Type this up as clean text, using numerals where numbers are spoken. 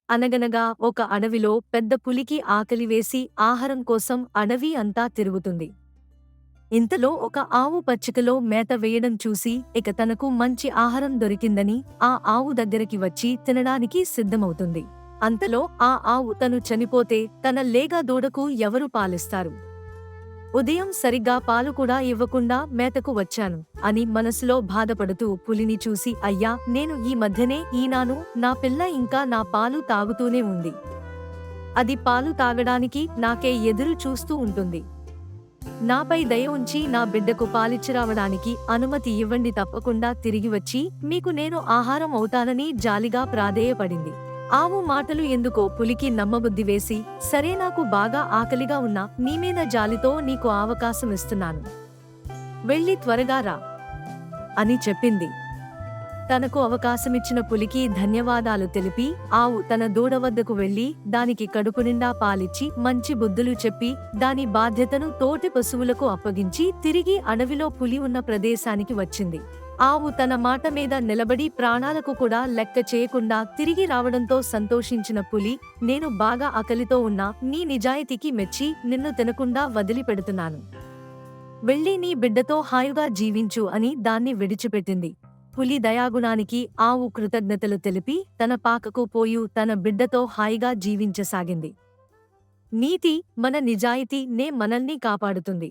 అనగనగా ఒక అడవిలో పెద్ద పులికి ఆకలివేసి ఆహారం కోసం అడవి అంతా తిరుగుతుంది. ఇంతలో ఒక ఆవు పచ్చికలో మేత వేయడం చూసి ఇక తనకు మంచి ఆహారం దొరికిందని ఆ ఆవు దగ్గరికి వచ్చి తినడానికి సిద్ధమవుతుంది. అంతలో ఆ ఆవు తను చనిపోతే తన లేగ దూడకు ఎవరు పాలిస్తారు? ఉదయం సరిగ్గా పాలు కూడా ఇవ్వకుండా మేతకు వచ్చాను అని మనసులో బాధపడుతూ పులిని చూసి, అయ్యా, నేను ఈ మధ్యనే ఈనాను, నా పిల్ల ఇంకా నా పాలు తాగుతూనే ఉంది. అది పాలు తాగడానికి నాకే ఎదురు చూస్తూ ఉంటుంది. నాపై దయ ఉంచి నా బిడ్డకు పాలిచ్చిరావడానికి అనుమతి ఇవ్వండి, తప్పకుండా తిరిగి వచ్చి మీకు నేను ఆహారం అవుతానని జాలిగా ప్రాధేయపడింది. ఆవు మాటలు ఎందుకో పులికి నమ్మబుద్ధి వేసి, సరే, నాకు బాగా ఆకలిగా ఉన్నా నీ మీద జాలితో నీకు అవకాశం ఇస్తున్నాను, వెళ్ళి త్వరగా రా అని చెప్పింది. తనకు అవకాశమిచ్చిన పులికి ధన్యవాదాలు తెలిపి ఆవు తన దూడ వద్దకు వెళ్లి దానికి కడుపునిండా పాలిచ్చి మంచి బుద్ధులు చెప్పి దాని బాధ్యతను తోటి పశువులకు అప్పగించి తిరిగి అడవిలో పులి ఉన్న ప్రదేశానికి వచ్చింది. ఆవు తన మాట మీద నిలబడి ప్రాణాలకు కూడా లెక్క చేయకుండా తిరిగి రావడంతో సంతోషించిన పులి, నేను బాగా ఆకలితో ఉన్నా నీ నిజాయితీకి మెచ్చి నిన్ను తినకుండా వదిలిపెడుతున్నాను, వెళ్ళి నీ బిడ్డతో హాయిగా జీవించు అని దాన్ని విడిచిపెట్టింది. పులి దయాగుణానికి ఆవు కృతజ్ఞతలు తెలిపి తన పాకకు పోయి తన బిడ్డతో హాయిగా జీవించసాగింది. నీతి, మన నిజాయితీ నే మనల్ని కాపాడుతుంది.